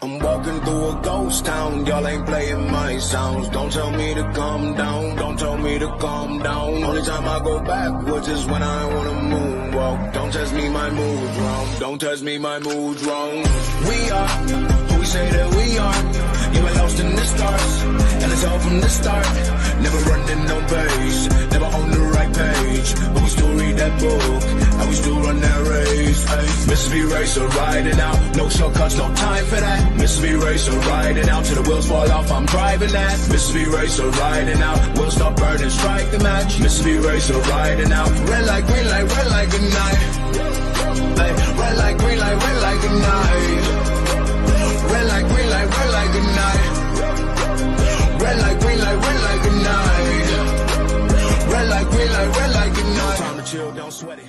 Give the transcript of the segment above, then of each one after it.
I'm walking through a ghost town, y'all ain't playing my sounds. Don't tell me to calm down, don't tell me to calm down. Only time I go backwards is when I wanna moonwalk. Don't test me, my mood's wrong, don't test me, my mood's wrong. We are who we say that we are. You were lost in the stars, and it's all from the start. Never running no pace, never on the right page. But we still read that book, and we still run that race. Ay. Mississippi Racer riding out, no shortcuts, no time for that. Mississippi Racer riding out, till the wheels fall off, I'm driving that. Mississippi Racer riding out, we'll stop burning, strike the match. Mississippi Racer riding out, red light, green light, red light, good night. Ay. Red light, green light, red light, good night. Red light, green light, red light, good night. Red light, green light, red light, good night. Red light, green light, red light, good night. Time to chill, don't sweat it.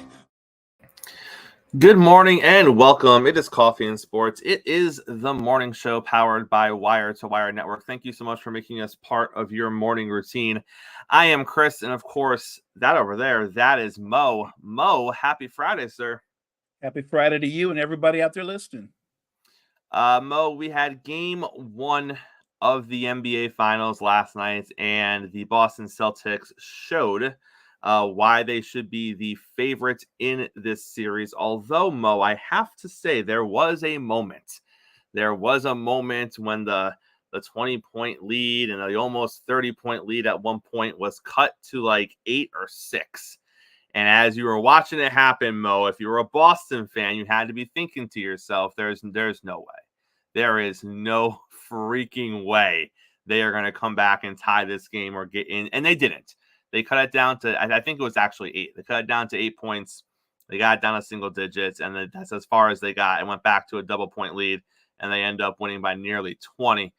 Good morning and welcome. It is Coffee and Sports. It is the morning show powered by Wire to Wire Network. Thank you so much for making us part of your morning routine. I am Chris, and of course, that over there, that is Mo. Mo, happy Friday, sir. Happy Friday to you and everybody out there listening. Mo, we had game one of the NBA Finals last night, and the Boston Celtics showed why they should be the favorite in this series. Although, Mo, I have to say there was a moment. There was a moment when the 20-point lead and the almost 30-point lead at one point was cut to like 8 or 6. And as you were watching it happen, Mo, if you were a Boston fan, you had to be thinking to yourself, there's no way. There is no freaking way they are going to come back and tie this game or get in. And they didn't. They cut it down to, I think it was actually 8. They cut it down to 8 points. They got it down to single digits, and that's as far as they got. It went back to a double-point lead, and they end up winning by nearly 20.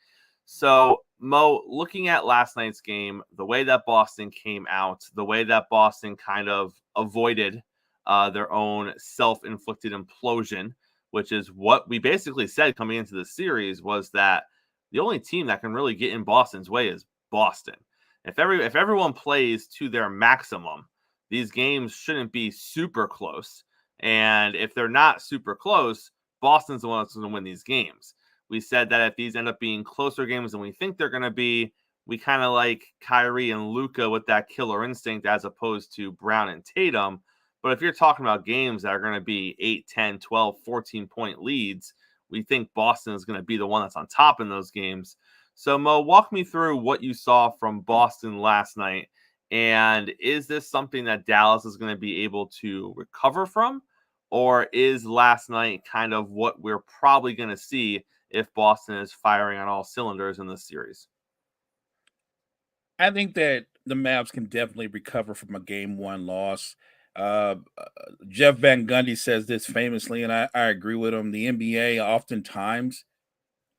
So, Mo, looking at last night's game, the way that Boston came out, the way that Boston kind of avoided their own self-inflicted implosion, which is what we basically said coming into the series, was that the only team that can really get in Boston's way is Boston. If everyone plays to their maximum, these games shouldn't be super close. And if they're not super close, Boston's the one that's going to win these games. We said that if these end up being closer games than we think they're going to be, we kind of like Kyrie and Luka with that killer instinct as opposed to Brown and Tatum. But if you're talking about games that are going to be 8, 10, 12, 14-point leads, we think Boston is going to be the one that's on top in those games. So, Mo, walk me through what you saw from Boston last night. And is this something that Dallas is going to be able to recover from? Or is last night kind of what we're probably going to see if Boston is firing on all cylinders in this series? I think that the Mavs can definitely recover from a game one loss. Jeff Van Gundy says this famously, and I agree with him. The NBA oftentimes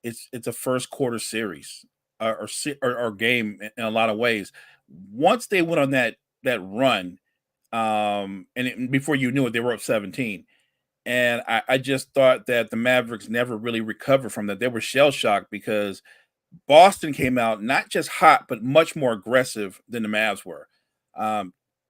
it's a first quarter series or game in a lot of ways. Once they went on that run, before you knew it, they were up 17. And I just thought that the Mavericks never really recovered from that. They were shell shocked because Boston came out not just hot, but much more aggressive than the Mavs were.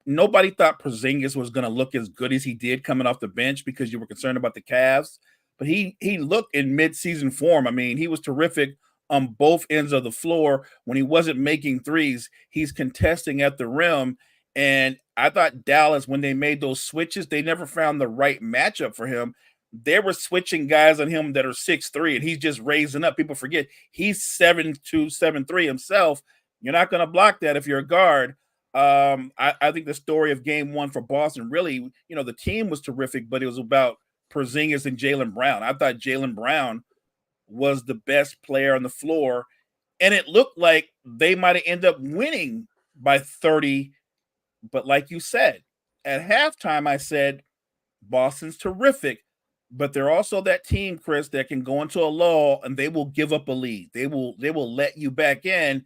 Nobody thought Porzingis was going to look as good as he did coming off the bench because you were concerned about the Cavs. But he looked in mid-season form. I mean, he was terrific on both ends of the floor. When he wasn't making threes, he's contesting at the rim. And I thought Dallas, when they made those switches, they never found the right matchup for him. They were switching guys on him that are 6'3", and he's just raising up. People forget he's 7'2", 7'3" himself. You're not going to block that if you're a guard. I think the story of game one for Boston, really, the team was terrific, but it was about Porzingis and Jaylen Brown. I thought Jaylen Brown was the best player on the floor, and it looked like they might have ended up winning by 30. But like you said, at halftime, I said, Boston's terrific, but they're also that team, Chris, that can go into a lull and they will give up a lead. They will let you back in.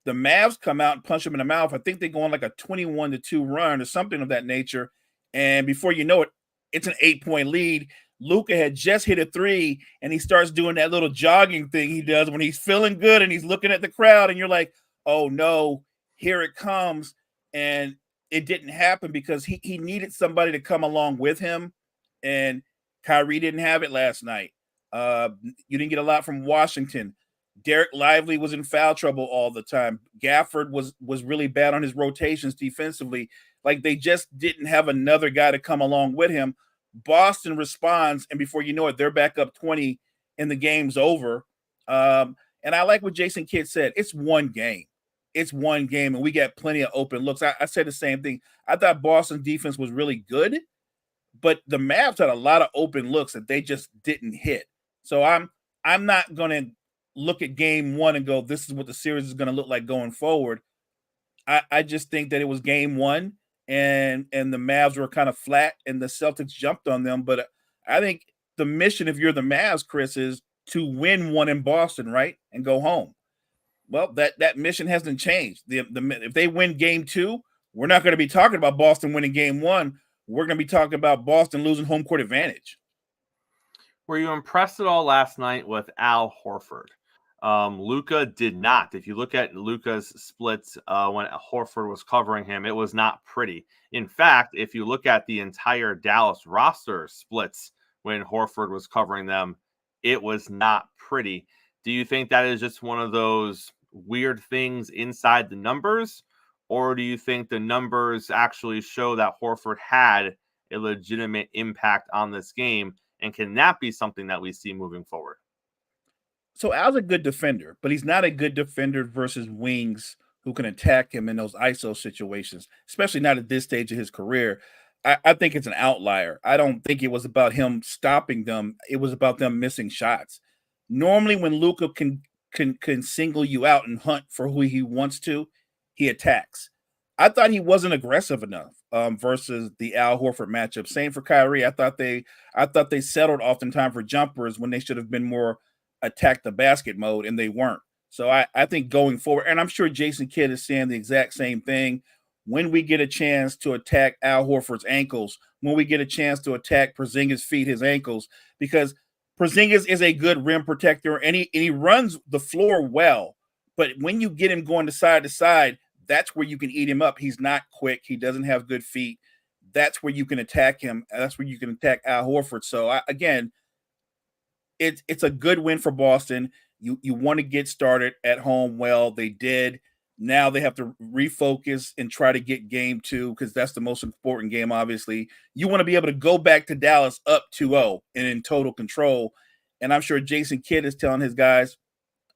The Mavs come out and punch them in the mouth. I think they go on like a 21-2 run or something of that nature. And before you know it, it's an 8-point lead. Luka had just hit a 3, and he starts doing that little jogging thing he does when he's feeling good and he's looking at the crowd, and you're like, oh, no, here it comes. And it didn't happen because he needed somebody to come along with him, and Kyrie didn't have it last night. You didn't get a lot from Washington. Derek Lively was in foul trouble all the time. Gafford was really bad on his rotations defensively. Like they just didn't have another guy to come along with him. Boston responds, and before you know it, they're back up 20 and the game's over. And I like what Jason Kidd said. It's one game. It's one game, and we got plenty of open looks. I said the same thing. I thought Boston's defense was really good, but the Mavs had a lot of open looks that they just didn't hit. So I'm not going to look at game one and go, this is what the series is going to look like going forward. I just think that it was game one, and the Mavs were kind of flat, and the Celtics jumped on them. But I think the mission, if you're the Mavs, Chris, is to win one in Boston, right, and go home. Well, that mission hasn't changed. If they win game two, we're not going to be talking about Boston winning game one. We're going to be talking about Boston losing home court advantage. Were you impressed at all last night with Al Horford? Luka did not. If you look at Luka's splits when Horford was covering him, it was not pretty. In fact, if you look at the entire Dallas roster splits when Horford was covering them, it was not pretty. Do you think that is just one of those weird things inside the numbers, or do you think the numbers actually show that Horford had a legitimate impact on this game, and can that be something that we see moving forward? So Al's a good defender, but he's not a good defender versus wings who can attack him in those ISO situations, especially not at this stage of his career. I think it's an outlier. I don't think it was about him stopping them. It was about them missing shots. Normally when Luka can single you out and hunt for who he wants to, he attacks. I thought he wasn't aggressive enough versus the Al Horford matchup. Same for Kyrie. I thought they settled oftentimes for jumpers when they should have been more attack the basket mode, and they weren't. So I think going forward, and I'm sure Jason Kidd is saying the exact same thing, when we get a chance to attack Al Horford's ankles, when we get a chance to attack Porzingis' feet, his ankles, because Porzingis is a good rim protector, and he runs the floor well. But when you get him going to side, that's where you can eat him up. He's not quick. He doesn't have good feet. That's where you can attack him. That's where you can attack Al Horford. So, again, it's a good win for Boston. You want to get started at home. Well, they did. Now they have to refocus and try to get game two, because that's the most important game, obviously. You want to be able to go back to Dallas up 2-0 and in total control. And I'm sure Jason Kidd is telling his guys,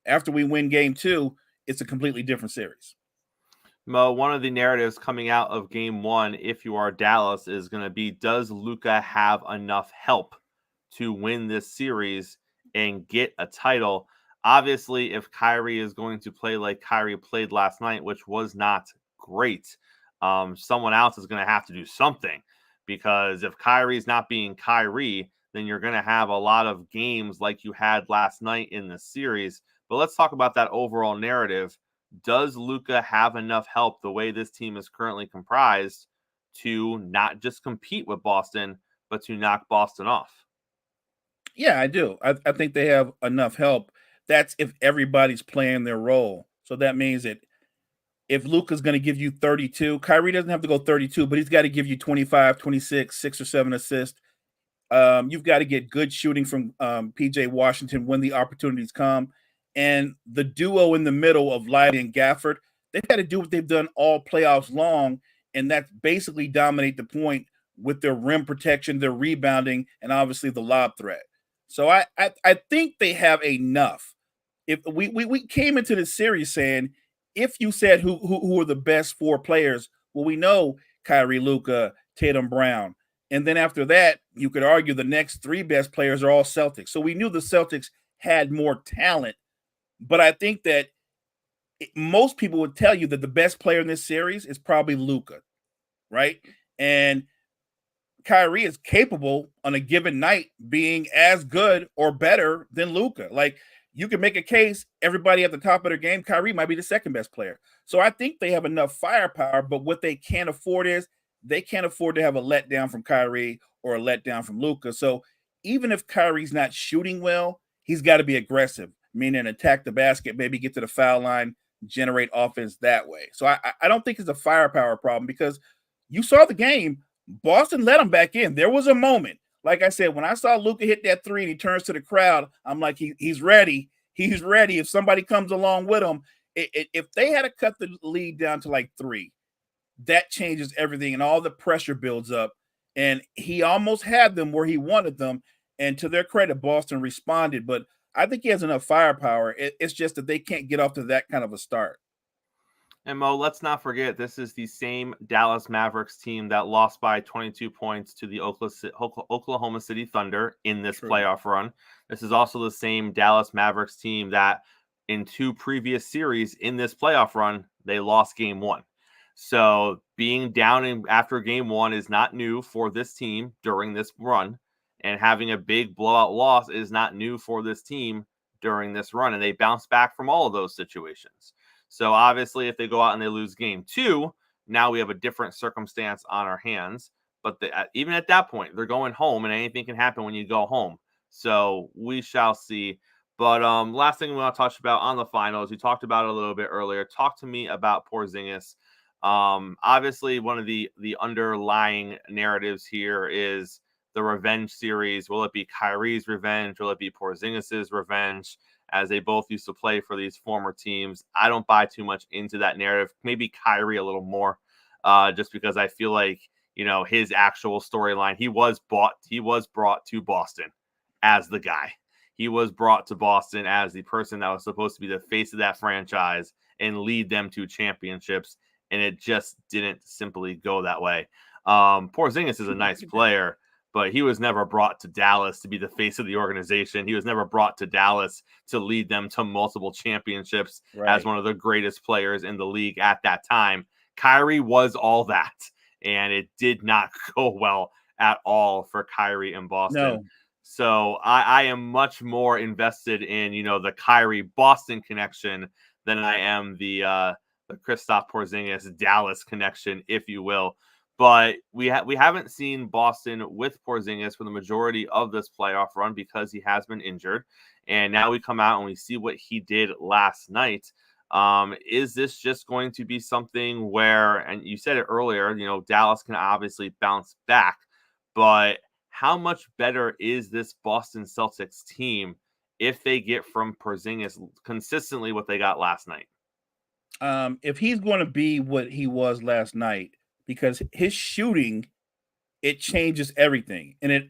after we win game two, it's a completely different series. Mo, one of the narratives coming out of game one, if you are Dallas, is going to be, does Luka have enough help to win this series and get a title? Obviously, if Kyrie is going to play like Kyrie played last night, which was not great, someone else is going to have to do something, because if Kyrie's not being Kyrie, then you're going to have a lot of games like you had last night in the series. But let's talk about that overall narrative. Does Luka have enough help the way this team is currently comprised to not just compete with Boston, but to knock Boston off? Yeah, I do. I think they have enough help. That's if everybody's playing their role. So that means that if Luka's going to give you 32, Kyrie doesn't have to go 32, but he's got to give you 25, 26, 6 or 7 assists. You've got to get good shooting from PJ Washington when the opportunities come. And the duo in the middle of Lively and Gafford, they've got to do what they've done all playoffs long, and that's basically dominate the point with their rim protection, their rebounding, and obviously the lob threat. So I think they have enough. If we came into the series saying, if you said who are the best 4 players, well, we know Kyrie, Luka, Tatum, Brown. And then after that, you could argue the next 3 best players are all Celtics. So we knew the Celtics had more talent. But I think that most people would tell you that the best player in this series is probably Luka, right? And Kyrie is capable on a given night being as good or better than Luka. Like, you can make a case, everybody at the top of their game, Kyrie might be the second best player. So I think they have enough firepower, but what they can't afford is they can't afford to have a letdown from Kyrie or a letdown from Luka. So even if Kyrie's not shooting well, he's got to be aggressive, meaning attack the basket, maybe get to the foul line, generate offense that way. So I don't think it's a firepower problem, because you saw the game. Boston let them back in. There was a moment. like I said, when I saw Luka hit that three and he turns to the crowd, I'm like, he's ready. He's ready. If somebody comes along with him, if they had to cut the lead down to like 3, that changes everything and all the pressure builds up. And he almost had them where he wanted them. And to their credit, Boston responded. But I think he has enough firepower. It's just that they can't get off to that kind of a start. And Mo, let's not forget, this is the same Dallas Mavericks team that lost by 22 points to the Oklahoma City Thunder in this playoff run. This is also the same Dallas Mavericks team that in 2 previous series in this playoff run, they lost game 1. So being down after game 1 is not new for this team during this run. And having a big blowout loss is not new for this team during this run. And they bounce back from all of those situations. So obviously, if they go out and they lose game 2, now we have a different circumstance on our hands. But even at that point, they're going home, and anything can happen when you go home. So we shall see. But last thing we want to touch about on the finals, we talked about it a little bit earlier. Talk to me about Porzingis. Obviously, one of the underlying narratives here is the revenge series. Will it be Kyrie's revenge? Will it be Porzingis's revenge? As they both used to play for these former teams. I don't buy too much into that narrative. Maybe Kyrie a little more, just because I feel like, his actual storyline, he was brought to Boston as the guy. He was brought to Boston as the person that was supposed to be the face of that franchise and lead them to championships. And it just didn't simply go that way. Porzingis is a nice player, but he was never brought to Dallas to be the face of the organization. He was never brought to Dallas to lead them to multiple championships as one of the greatest players in the league at that time. Kyrie was all that, and it did not go well at all for Kyrie in Boston. No. So I am much more invested in, the Kyrie-Boston connection than I am the Kristaps Porzingis Dallas connection, if you will. But we haven't seen Boston with Porzingis for the majority of this playoff run because he has been injured. And now we come out and we see what he did last night. Is this just going to be something where, and you said it earlier, Dallas can obviously bounce back, but how much better is this Boston Celtics team if they get from Porzingis consistently what they got last night? If he's going to be what he was last night, because his shooting, it changes everything. And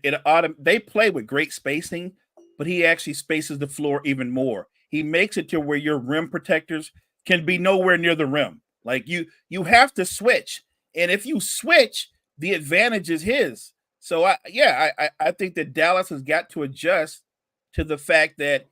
they play with great spacing, but he actually spaces the floor even more. He makes it to where your rim protectors can be nowhere near the rim. Like you have to switch. And if you switch, the advantage is his. So I think that Dallas has got to adjust to the fact that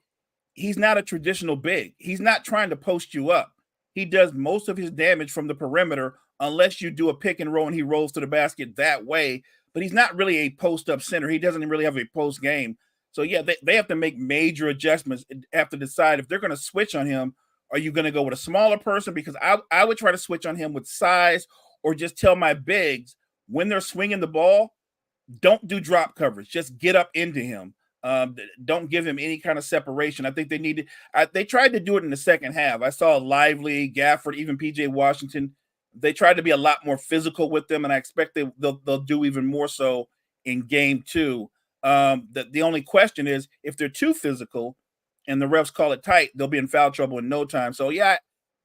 he's not a traditional big. He's not trying to post you up. He does most of his damage from the perimeter unless you do a pick and roll and he rolls to the basket that way. But he's not really a post-up center. He doesn't really have a post game. So, they have to make major adjustments, have to decide if they're going to switch on him. Are you going to go with a smaller person? Because I would try to switch on him with size, or just tell my bigs when they're swinging the ball, don't do drop coverage. Just get up into him. Don't give him any kind of separation. I think they tried to do it in the second half. I saw Lively, Gafford, even PJ Washington. They tried to be a lot more physical with them, and I expect they'll do even more so in game 2. The only question is if they're too physical and the refs call it tight, they'll be in foul trouble in no time. So,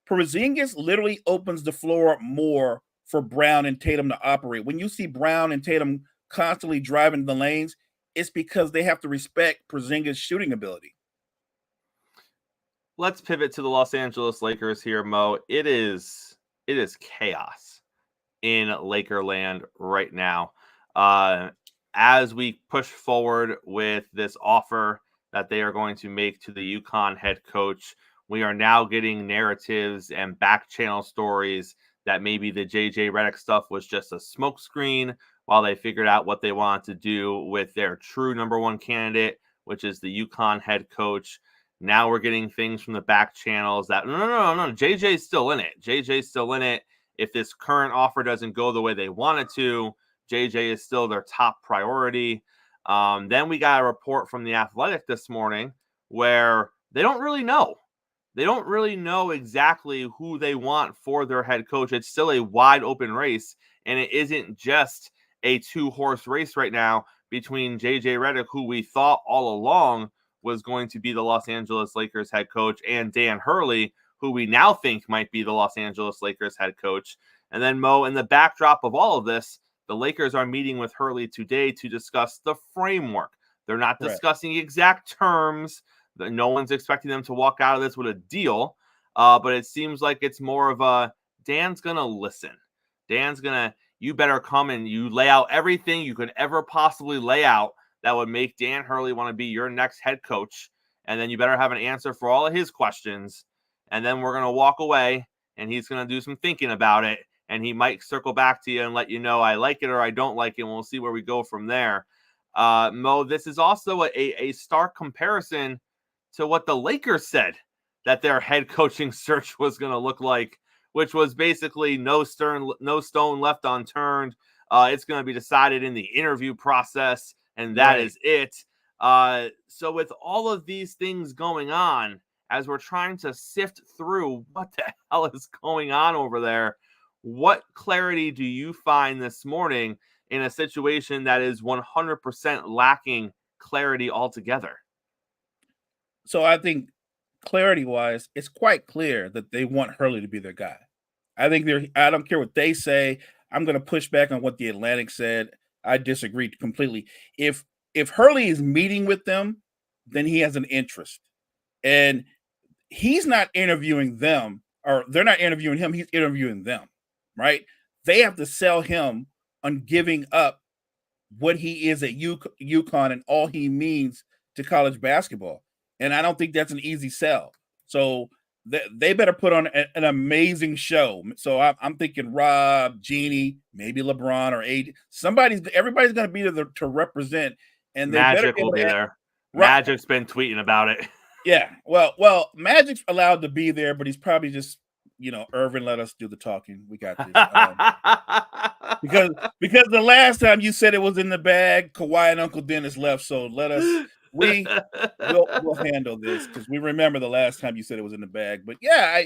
Porzingis literally opens the floor more for Brown and Tatum to operate. When you see Brown and Tatum constantly driving the lanes, it's because they have to respect Porzingis' shooting ability. Let's pivot to the Los Angeles Lakers here, Mo. It is chaos in Lakerland right now. As we push forward with this offer that they are going to make to the UConn head coach, we are now getting narratives and back channel stories that maybe the JJ Redick stuff was just a smokescreen while they figured out what they wanted to do with their true number 1 candidate, which is the UConn head coach. Now we're getting things from the back channels that, no, JJ's still in it. JJ's still in it. If this current offer doesn't go the way they want it to, JJ is still their top priority. Then we got a report from The Athletic this morning where they don't really know. They don't really know exactly who they want for their head coach. It's still a wide open race, and it isn't just a 2-horse race right now between JJ Redick, who we thought all along was going to be the Los Angeles Lakers head coach, and Dan Hurley, who we now think might be the Los Angeles Lakers head coach. And then, Mo, in the backdrop of all of this, the Lakers are meeting with Hurley today to discuss the framework. They're not discussing exact terms. No one's expecting them to walk out of this with a deal. But it seems like it's more of a, Dan's going to listen. Dan's going to, you better come and you lay out everything you could ever possibly lay out that would make Dan Hurley want to be your next head coach. And then you better have an answer for all of his questions. And then we're going to walk away and he's going to do some thinking about it. And he might circle back to you and let you know I like it or I don't like it. And we'll see where we go from there. Mo, this is also a stark comparison to what the Lakers said that their head coaching search was going to look like, which was basically no stone left unturned. It's going to be decided in the interview process, and that is it. So with all of these things going on, as we're trying to sift through what the hell is going on over there, what clarity do you find this morning in a situation that is 100% lacking clarity altogether? So I think clarity-wise, it's quite clear that they want Hurley to be their guy. I don't care what they say. I'm going to push back on what the Atlantic said. I disagree completely. If Hurley is meeting with them, then he has an interest. And he's not interviewing them, or they're not interviewing him. He's interviewing them, right? They have to sell him on giving up what he is at UConn and all he means to college basketball. And I don't think that's an easy sell. So they better put on an amazing show. So I'm thinking Rob, Jeannie, maybe LeBron or AD. Everybody's going to be there to represent. And they Magic will be there. Magic's been tweeting about it. Yeah. Well, Magic's allowed to be there, but he's probably just, Irvin, let us do the talking. We got this. Because the last time you said it was in the bag, Kawhi and Uncle Dennis left. So we'll handle this because we remember the last time you said it was in the bag. But yeah,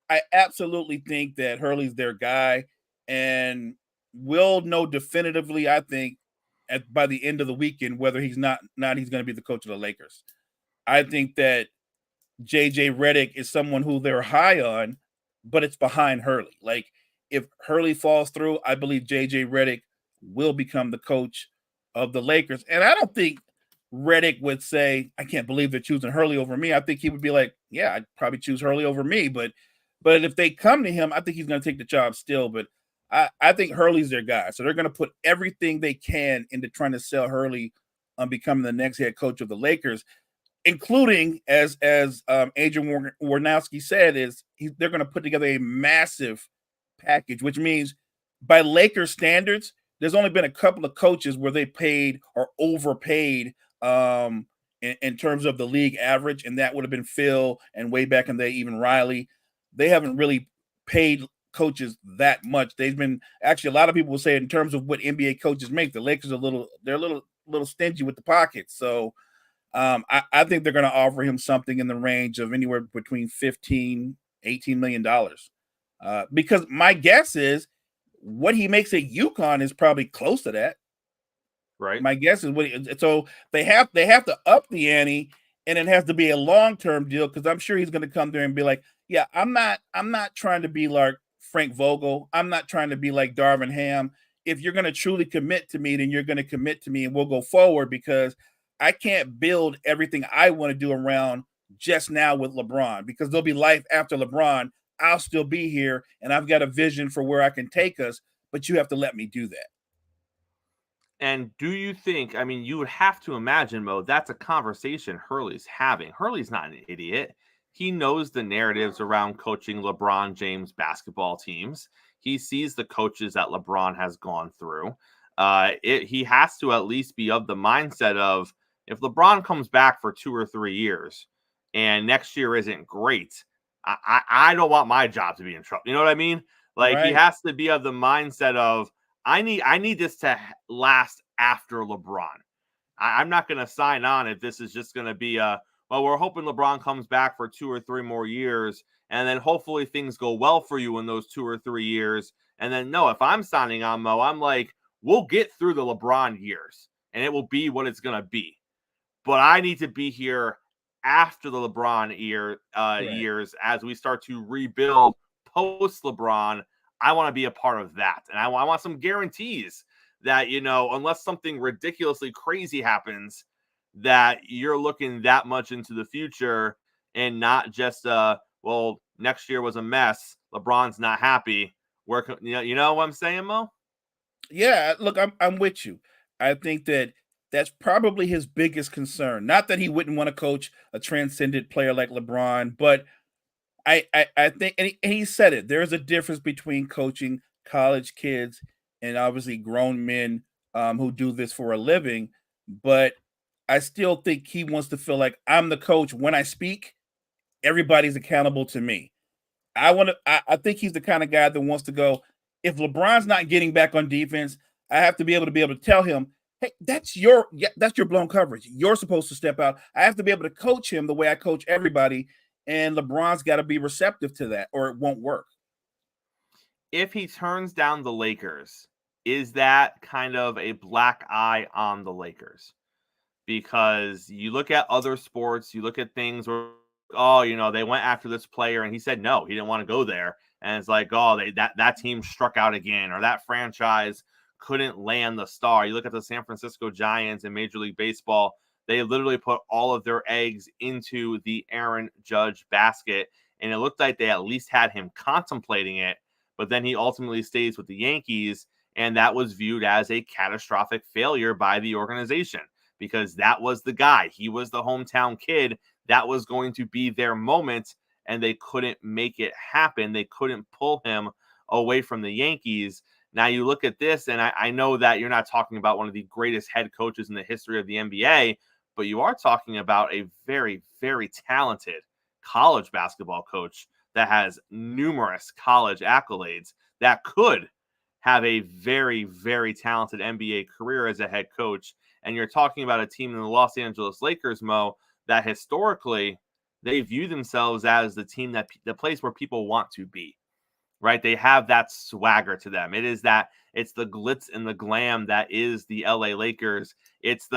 I absolutely think that Hurley's their guy, and we'll know definitively, I think, by the end of the weekend whether he's not he's going to be the coach of the Lakers. I think that JJ Redick is someone who they're high on, but it's behind Hurley. Like, if Hurley falls through, I believe JJ Redick will become the coach of the Lakers. And I don't think Redick would say, I can't believe they're choosing Hurley over me. I think he would be like, yeah, I'd probably choose Hurley over me. But if they come to him, I think he's going to take the job still. But I think Hurley's their guy. So they're going to put everything they can into trying to sell Hurley on becoming the next head coach of the Lakers, including, as Adrian Wojnarowski said, they're going to put together a massive package, which means by Lakers standards, there's only been a couple of coaches where they paid or overpaid in terms of the league average, and that would have been Phil and way back in the day, even Riley. They haven't really paid coaches that much. They've been, actually, a lot of people will say in terms of what NBA coaches make, the Lakers they're a little stingy with the pockets. So I think they're going to offer him something in the range of anywhere between $15-18 million. Because my guess is what he makes at UConn is probably close to that. Right. My guess is so they have to up the ante, and it has to be a long-term deal, because I'm sure he's going to come there and be like, yeah, I'm not trying to be like Frank Vogel. I'm not trying to be like Darvin Ham. If you're going to truly commit to me, then you're going to commit to me and we'll go forward, because I can't build everything I want to do around just now with LeBron, because there'll be life after LeBron. I'll still be here, and I've got a vision for where I can take us, but you have to let me do that. And do you think, I mean, you would have to imagine, Mo, that's a conversation Hurley's having. Hurley's not an idiot. He knows the narratives around coaching LeBron James basketball teams. He sees the coaches that LeBron has gone through. He has to at least be of the mindset of, if LeBron comes back for 2 or 3 years and next year isn't great, I don't want my job to be in trouble. You know what I mean? Like, right. He has to be of the mindset of, I need this to last after LeBron. I'm not going to sign on if this is just going to be well, we're hoping LeBron comes back for 2 or 3 more years, and then hopefully things go well for you in those 2 or 3 years. And then, no, if I'm signing on, Mo, I'm like, we'll get through the LeBron years. and it will be what it's going to be. But I need to be here after the LeBron years as we start to rebuild post LeBron. I want to be a part of that. And I want some guarantees that, unless something ridiculously crazy happens, that you're looking that much into the future and not just, well, next year was a mess. LeBron's not happy. You know what I'm saying, Mo? Yeah, look, I'm with you. I think that's probably his biggest concern. Not that he wouldn't want to coach a transcendent player like LeBron, but I think, and he said it. There is a difference between coaching college kids and obviously grown men who do this for a living. But I still think he wants to feel like I'm the coach. When I speak, everybody's accountable to me. I think he's the kind of guy that wants to go. If LeBron's not getting back on defense, I have to be able to tell him, hey, that's your blown coverage. You're supposed to step out. I have to be able to coach him the way I coach everybody. And LeBron's got to be receptive to that, or it won't work. If he turns down the Lakers, is that kind of a black eye on the Lakers? Because you look at other sports, you look at things where, they went after this player and he said no, he didn't want to go there. And it's like, that team struck out again, or that franchise couldn't land the star. You look at the San Francisco Giants in Major League Baseball, they literally put all of their eggs into the Aaron Judge basket, and it looked like they at least had him contemplating it, but then he ultimately stays with the Yankees, and that was viewed as a catastrophic failure by the organization because that was the guy. He was the hometown kid. That was going to be their moment, and they couldn't make it happen. They couldn't pull him away from the Yankees. Now you look at this, and I know that you're not talking about one of the greatest head coaches in the history of the NBA, but you are talking about a very, very talented college basketball coach that has numerous college accolades that could have a very, very talented NBA career as a head coach. And you're talking about a team in the Los Angeles Lakers, Mo, that historically they view themselves as the team the place where people want to be, right? They have that swagger to them. It's the glitz and the glam that is the LA Lakers. It's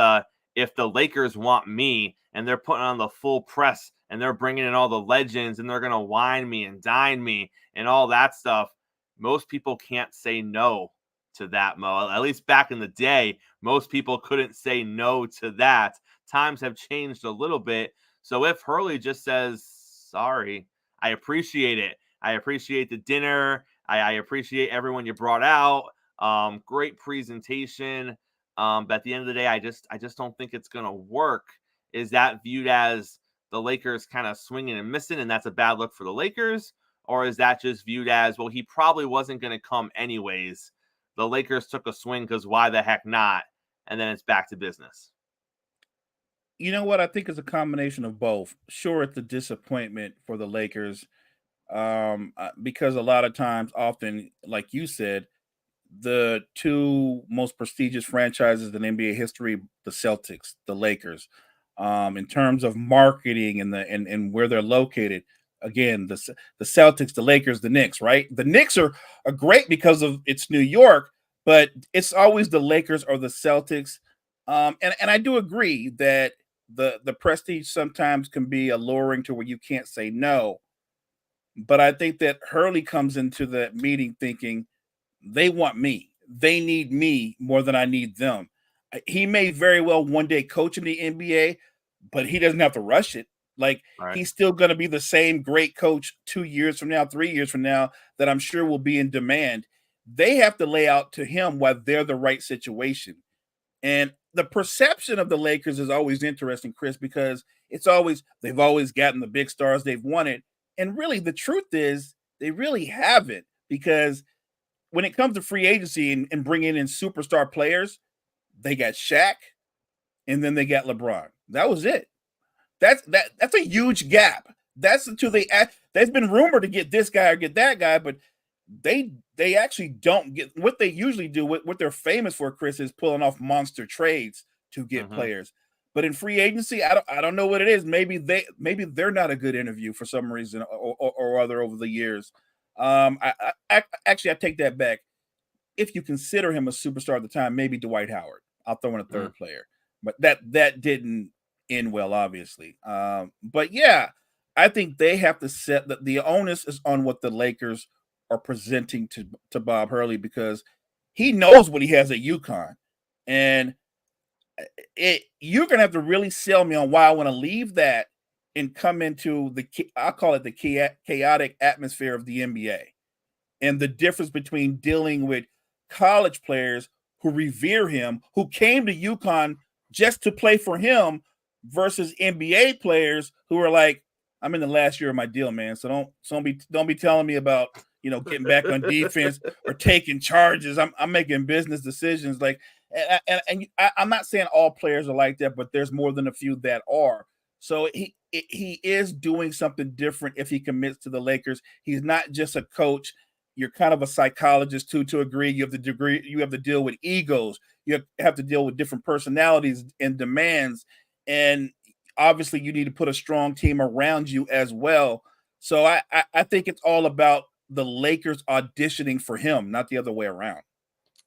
if the Lakers want me and they're putting on the full press and they're bringing in all the legends and they're going to wine me and dine me and all that stuff, most people can't say no to that, Mo. At least back in the day, most people couldn't say no to that. Times have changed a little bit. So if Hurley just says, sorry, I appreciate it. I appreciate the dinner. I appreciate everyone you brought out. Great presentation. But at the end of the day, I just don't think it's going to work. Is that viewed as the Lakers kind of swinging and missing, and that's a bad look for the Lakers? Or is that just viewed as, well, he probably wasn't going to come anyways. The Lakers took a swing because why the heck not? And then it's back to business. You know what? I think it's a combination of both. Sure, it's a disappointment for the Lakers because a lot of times, often, like you said, the two most prestigious franchises in NBA history, the Celtics, the Lakers, in terms of marketing and where they're located. Again, the Celtics, the Lakers, the Knicks, right? The Knicks are great because of it's New York, but it's always the Lakers or the Celtics. And I do agree that the prestige sometimes can be alluring to where you can't say no. But I think that Hurley comes into the meeting thinking they want me. They need me more than I need them. He may very well one day coach in the NBA, but he doesn't have to rush it. Like, right. He's still going to be the same great coach 2 years from now, 3 years from now, that I'm sure will be in demand. They have to lay out to him why they're the right situation. And the perception of the Lakers is always interesting, Chris, because they've always gotten the big stars they've wanted. And really, the truth is they really haven't, because when it comes to free agency and bringing in superstar players, they got Shaq and then they got LeBron. That was it. That's a huge gap. That's until there's been rumored to get this guy or get that guy, but they actually don't get what they usually do. What they're famous for, Chris, is pulling off monster trades to get players. But in free agency, I don't know what it is. Maybe they're not a good interview for some reason or other over the years. I take that back. If you consider him a superstar at the time, maybe Dwight Howard. I'll throw in a third player. But that didn't end well, obviously. But yeah, I think they have to set that the onus is on what the Lakers are presenting to Bob Hurley, because he knows what he has at UConn. And you're gonna have to really sell me on why I want to leave that and come into I call it the chaotic atmosphere of the NBA, and the difference between dealing with college players who revere him, who came to UConn just to play for him, versus NBA players who are like, I'm in the last year of my deal, man. So don't be telling me about, getting back on defense or taking charges. I'm making business decisions. Like, and I'm not saying all players are like that, but there's more than a few that are. So he is doing something different if he commits to the Lakers. He's not just a coach. You're kind of a psychologist too, to agree. You have to deal with egos. You have to deal with different personalities and demands. And obviously you need to put a strong team around you as well. So I think it's all about the Lakers auditioning for him, not the other way around.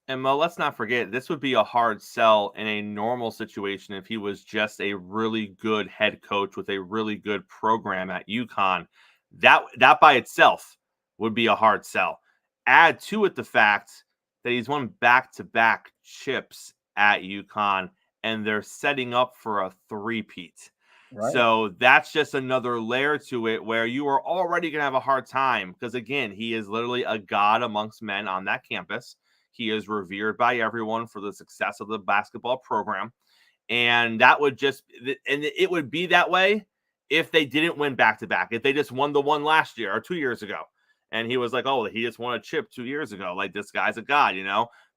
And Mo, let's not forget, this would be a hard sell in a normal situation if he was just a really good head coach with a really good program at UConn. That by itself would be a hard sell. Add to it the fact that he's won back-to-back chips at UConn, and they're setting up for a three-peat. Right. So that's just another layer to it where you are already going to have a hard time because, again, he is literally a god amongst men on that campus. He is revered by everyone for the success of the basketball program. And that would it would be that way if they didn't win back-to-back, if they just won the one last year or 2 years ago. And he was like, oh, he just won a chip 2 years ago. Like, this guy's a god,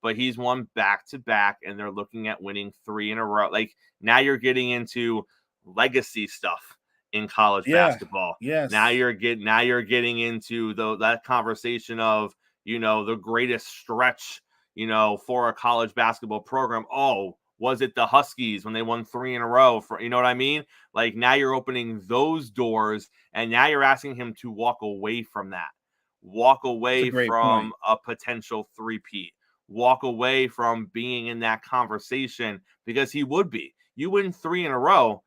But he's won back-to-back, and they're looking at winning 3 in a row. Like, now you're getting into legacy stuff in college basketball. Yes. Now you're getting into that conversation of, the greatest stretch, for a college basketball program. Oh, was it the Huskies when they won 3 in a row? You know what I mean? Like, now you're opening those and now you're asking him to walk away from that. Walk away from a potential three-peat. Walk away from being in that conversation, because he would be. You win 3 in a row,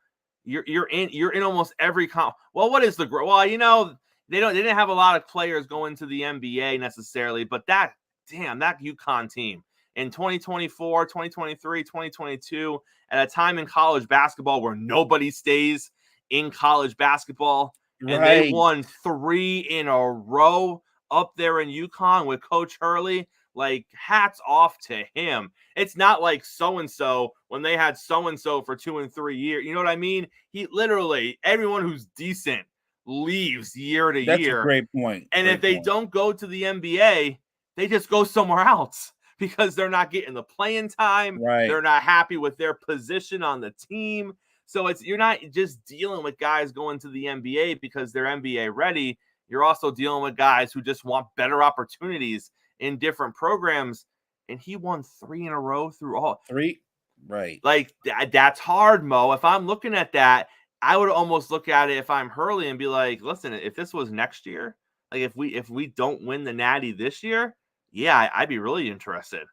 you're in almost every Well, what is the well? They didn't have a lot of players going to the NBA necessarily, but that UConn team in 2024, 2023, 2022, at a time in college basketball where nobody stays in college basketball, and they won 3 in a row up there in UConn with Coach Hurley. Like, hats off to him. It's not like so-and-so when they had so-and-so for 2 and 3 years. You know what I mean? He literally, everyone who's decent leaves year to year. That's a great point. And if they don't go to the NBA, they just go somewhere else because they're not getting the playing time. Right. They're not happy with their position on the team. So you're not just dealing with guys going to the NBA because they're NBA ready. You're also dealing with guys who just want better opportunities in different programs. And he won 3 in a row through all 3. Right. Like, that's hard, Mo. If I'm looking at that, I would almost look at it if I'm Hurley and be like, listen, if this was next year, like if we don't win the Natty this year, yeah, I'd be really interested.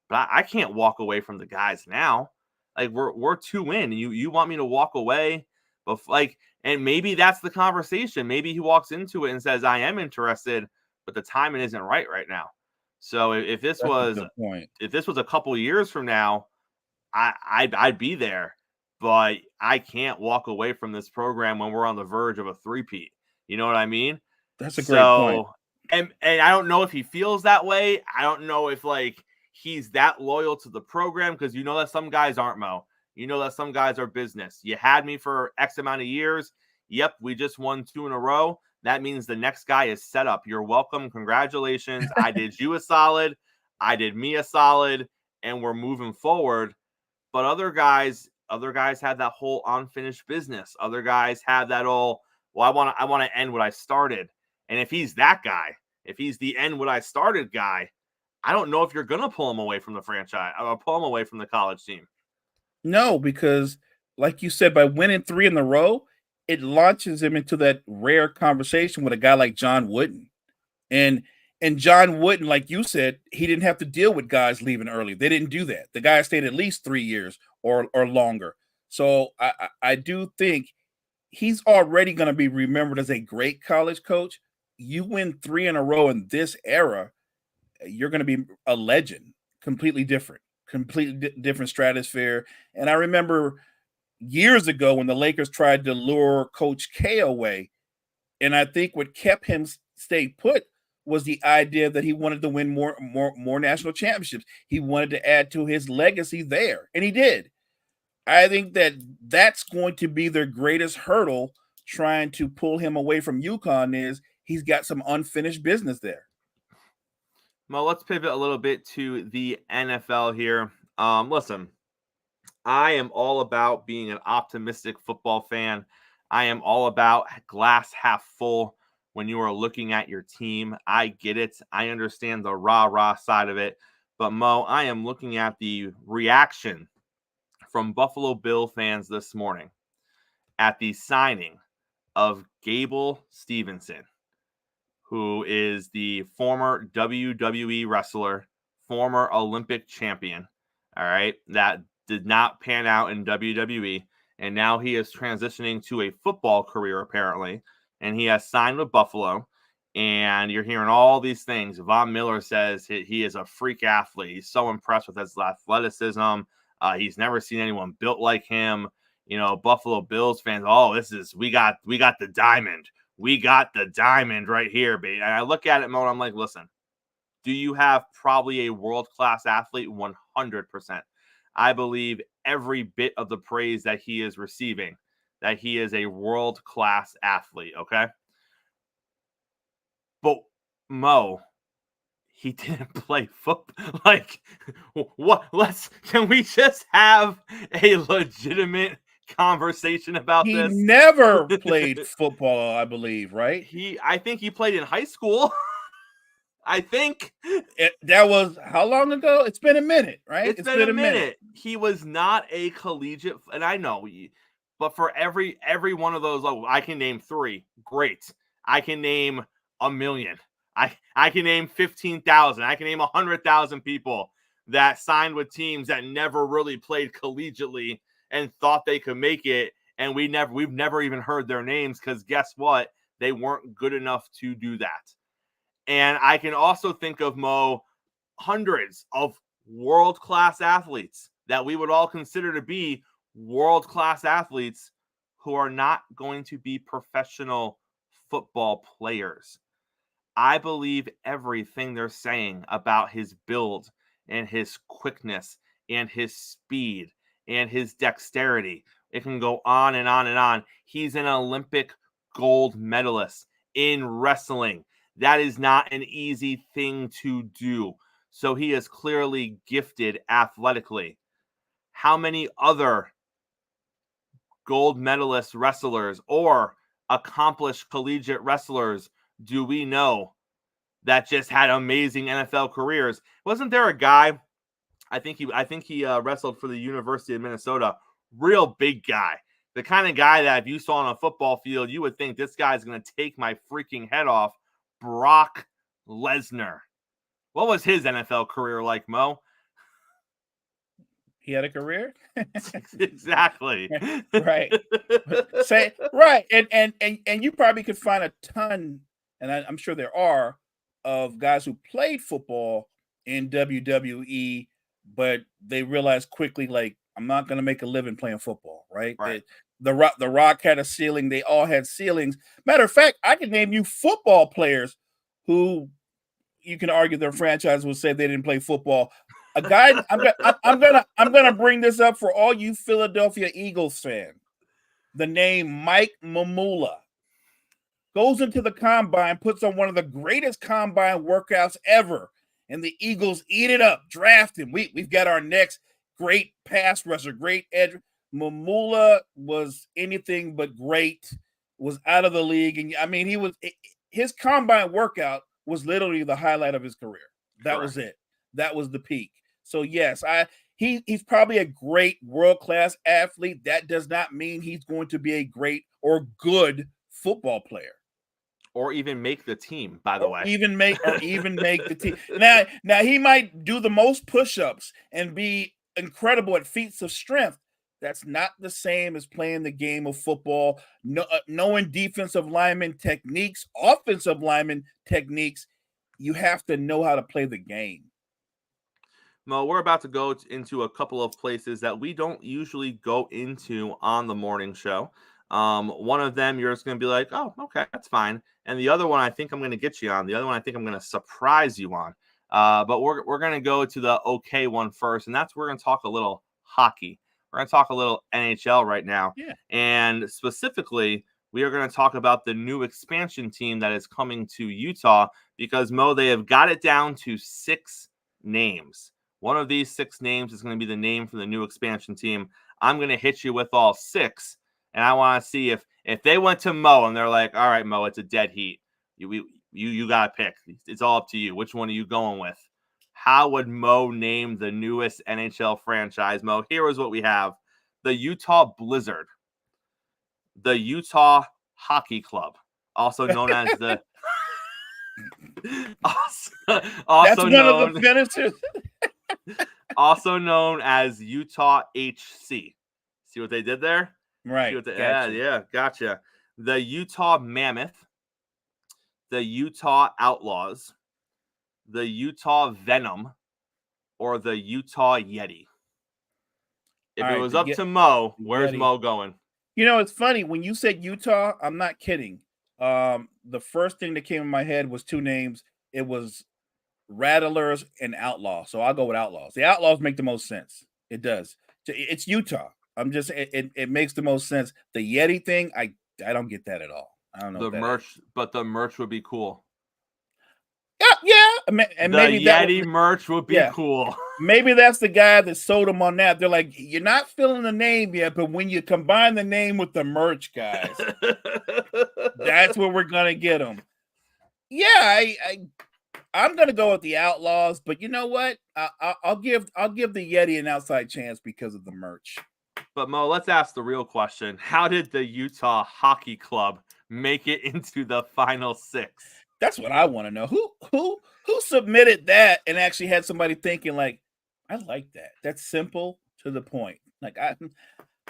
But I can't walk away from the guys now. Like, we're 2 in. You want me to walk away? But and maybe that's the conversation. Maybe he walks into it and says, I am interested, but the timing isn't right now. So if this was a couple years from now, I'd be there. But I can't walk away from this program when we're on the verge of a three-peat. You know what I mean? That's a great point. And I don't know if he feels that way. I don't know if he's that loyal to the program, because that some guys aren't, Mo. That some guys are business. You had me for X amount of years. Yep, we just won 2 in a row. That means the next guy is set up. You're welcome. Congratulations. I did you a solid. I did me a solid, and we're moving forward. But other guys have that whole unfinished business. Other guys have that all, well, I want to end what I started. And if he's that guy, if he's the end what I started guy, I don't know if you're going to pull him away from the franchise or pull him away from the college team. No, because like you said, by winning 3 in a row, it launches him into that rare conversation with a guy like John Wooden. And And John Wooden, like you said, he didn't have to deal with guys leaving early. They didn't do that. The guy stayed at least 3 years or longer. So I do think he's already going to be remembered as a great college coach. You win 3 in a row in this era, you're going to be a legend. Completely different stratosphere. And I remember years ago when the Lakers tried to lure Coach K away, and I think what kept him stay put was the idea that he wanted to win more national championships. He wanted to add to his legacy there, and he did. I think that's going to be their greatest hurdle trying to pull him away from UConn is he's got some unfinished business there. Well, let's pivot a little bit to the NFL here. Listen, I am all about being an optimistic football fan. I am all about glass half full when you are looking at your team. I get it. I understand the rah-rah side of it. But, Mo, I am looking at the reaction from Buffalo Bill fans this morning at the signing of Gable Stevenson, who is the former WWE wrestler, former Olympic champion, all right, that did not pan out in WWE, and now he is transitioning to a football career, apparently, and he has signed with Buffalo, and you're hearing all these things. Von Miller says he is a freak athlete. He's so impressed with his athleticism. He's never seen anyone built like him. You know, Buffalo Bills fans, we got the diamond. We got the diamond right here, baby. And I look at it, Mo, and I'm like, listen, do you have probably a world-class athlete? 100%. I believe every bit of the praise that he is receiving, that he is a world-class athlete, okay? But, Mo, he didn't play football. Like, what? Can we just have a legitimate conversation about this? He never played football, I believe, right? I think he played in high school. I think that was how long ago? It's been a minute, right? It's been a minute. He was not a collegiate, and I know, but for every one of those, I can name 3. Great. I can name 1 million. I can name 15,000. I can name 100,000 people that signed with teams that never really played collegiately and thought they could make it, and we've never even heard their names because guess what? They weren't good enough to do that. And I can also think of, Mo, hundreds of world-class athletes that we would all consider to be world-class athletes who are not going to be professional football players. I believe everything they're saying about his build and his quickness and his speed and his dexterity. It can go on and on and on. He's an Olympic gold medalist in wrestling. That is not an easy thing to do. So he is clearly gifted athletically. How many other gold medalist wrestlers or accomplished collegiate wrestlers do we know that just had amazing NFL careers? Wasn't there a guy, I think he wrestled for the University of Minnesota, real big guy, the kind of guy that if you saw on a football field, you would think this guy's going to take my freaking head off. Brock Lesnar. What was his NFL career like, Mo? He had a career? Exactly. Right. Say right. And you probably could find a ton, and I'm sure there are, of guys who played football in WWE, but they realized quickly, like, I'm not going to make a living playing football, right? Right. The Rock had a ceiling. They all had ceilings. Matter of fact, I can name you football players who you can argue their franchise will say they didn't play football. A guy, I'm gonna bring this up for all you Philadelphia Eagles fans. The name Mike Mamula goes into the combine, puts on one of the greatest combine workouts ever, and the Eagles eat it up, draft him. We've got our next great pass rusher, great edge. Mamula was anything but great, was out of the league. And I mean, his combine workout was literally the highlight of his career. That Correct. was it. That was the peak. So yes, he's probably a great world-class athlete. That does not mean he's going to be a great or good football player. or even make the team, by the way. Even make the team. Now he might do the most push-ups and be incredible at feats of strength. That's not the same as playing the game of football, knowing defensive lineman techniques, offensive lineman techniques. You have to know how to play the game. Mo, we're about to go into a couple of places that we don't usually go into on the morning show. One of them, you're just going to be like, oh, okay, that's fine. And the other one, I think I'm going to get you on. The other one, I think I'm going to surprise you on. But we're going to go to the okay one first, and that's we're going to talk a little hockey. We're going to talk a little NHL right now. Yeah. And specifically, we are going to talk about the new expansion team that is coming to Utah because, Mo, they have got it down to 6 names. One of these 6 names is going to be the name for the new expansion team. I'm going to hit you with all 6, and I want to see if they went to Mo and they're like, all right, Mo, it's a dead heat. You got to pick. It's all up to you. Which one are you going with? How would Mo name the newest NHL franchise, Mo? Here is what we have. The Utah Blizzard. The Utah Hockey Club, also known as the That's one of the finishers. Also known as Utah HC. See what they did there? Right. Gotcha. The Utah Mammoth, the Utah Outlaws, the Utah Venom, or the Utah Yeti. If it was up to Mo, where's Mo going? You know, it's funny. When you said Utah, I'm not kidding. The first thing that came in my head was 2 names. It was Rattlers and Outlaw. So I'll go with Outlaws. The Outlaws make the most sense. It does. It's Utah. It makes the most sense. The Yeti thing, I don't get that at all. I don't know. The merch, but the merch would be cool. Yeah. And the maybe Yeti merch would be cool. Maybe that's the guy that sold them on that. They're like, you're not filling the name yet, but when you combine the name with the merch, guys, that's where we're gonna get them. Yeah, I'm gonna go with the Outlaws, but you know what? I'll give the Yeti an outside chance because of the merch. But Mo, let's ask the real question: how did the Utah Hockey Club make it into the final 6? That's what I want to know. Who submitted that and actually had somebody thinking like, I like that. That's simple to the point. Like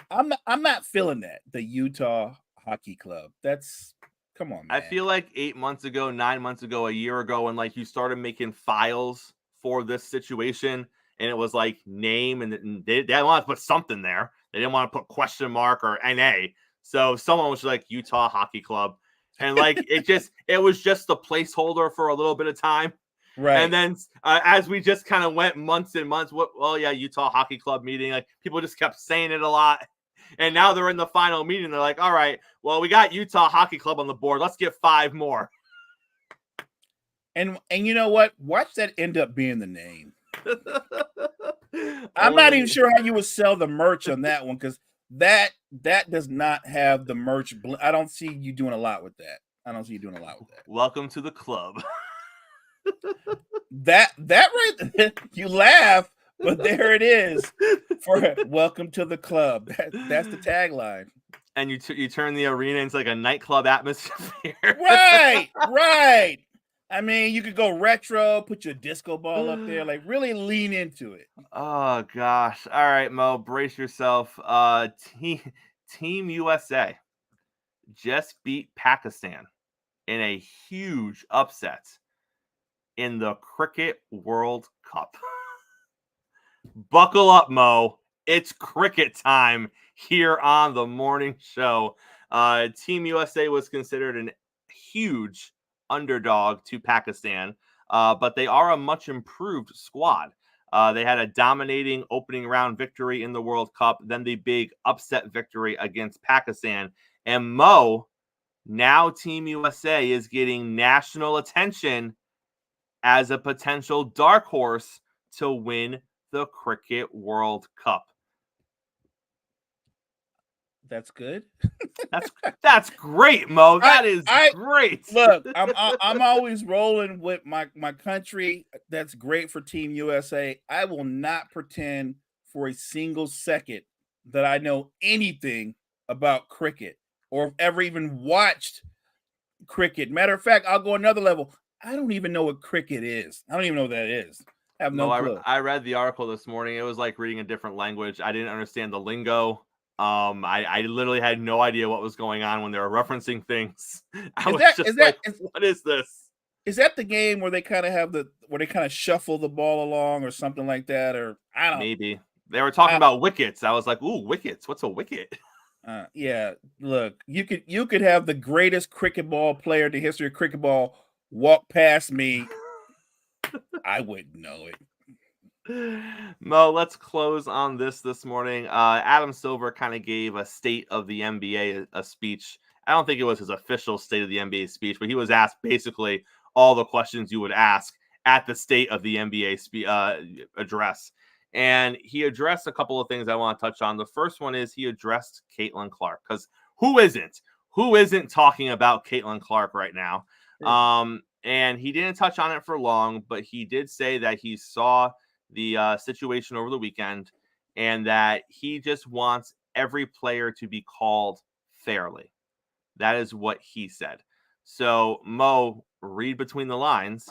I'm not feeling that. The Utah Hockey Club. That's come on, man. I feel like 8 months ago, 9 months ago, a year ago, when like you started making files for this situation, and it was like name, and they didn't want to put something there. They didn't want to put question mark or NA. So someone was like Utah Hockey Club. And like it was just the placeholder for a little bit of time. Right. And then as we just kind of went months and months, Utah Hockey Club meeting, like people just kept saying it a lot. And now they're in the final meeting. They're like, all right, well, we got Utah Hockey Club on the board. Let's get 5 more. And you know what? Watch that end up being the name. I'm not even sure how you would sell the merch on that one, because that does not have the merch. I don't see you doing a lot with that. Welcome to the club. that right, you laugh, but there it is. For welcome to the club. That's the tagline. And you turn the arena into like a nightclub atmosphere. Right. I mean, you could go retro, put your disco ball up there, like really lean into it. Oh gosh. All right, Mo, brace yourself. Team USA just beat Pakistan in a huge upset in the Cricket World Cup. Buckle up, Mo. It's cricket time here on the morning show. Team USA was considered a huge underdog to Pakistan, but they are a much improved squad. They had a dominating opening round victory in the World Cup, then the big upset victory against Pakistan. And Mo, now Team USA is getting national attention as a potential dark horse to win the Cricket World Cup. That's good. That's great, Mo. That is great. Look, I'm always rolling with my country. That's great for Team USA. I will not pretend for a single second that I know anything about cricket or ever even watched cricket. Matter of fact, I'll go another level. I don't even know what cricket is. I don't even know what that is. I have no clue. I read the article this morning. It was like reading a different language. I didn't understand the lingo. I literally had no idea what was going on when they were referencing things. What is this? Is that the game where they kind of shuffle the ball along or something like that? Or I don't. Maybe they were talking about wickets. I was like, ooh, wickets. What's a wicket? Yeah. Look, you could have the greatest cricket ball player in the history of cricket ball walk past me. I wouldn't know it. Mo, let's close on this morning. Adam Silver kind of gave a state of the NBA a speech. I don't think it was his official state of the NBA speech, but he was asked basically all the questions you would ask at the state of the NBA address. And he addressed a couple of things I want to touch on. The first one is he addressed Caitlin Clark, because who isn't talking about Caitlin Clark right now? And he didn't touch on it for long, but he did say that he saw the situation over the weekend and that he just wants every player to be called fairly. That is what he said. So, Mo, read between the lines.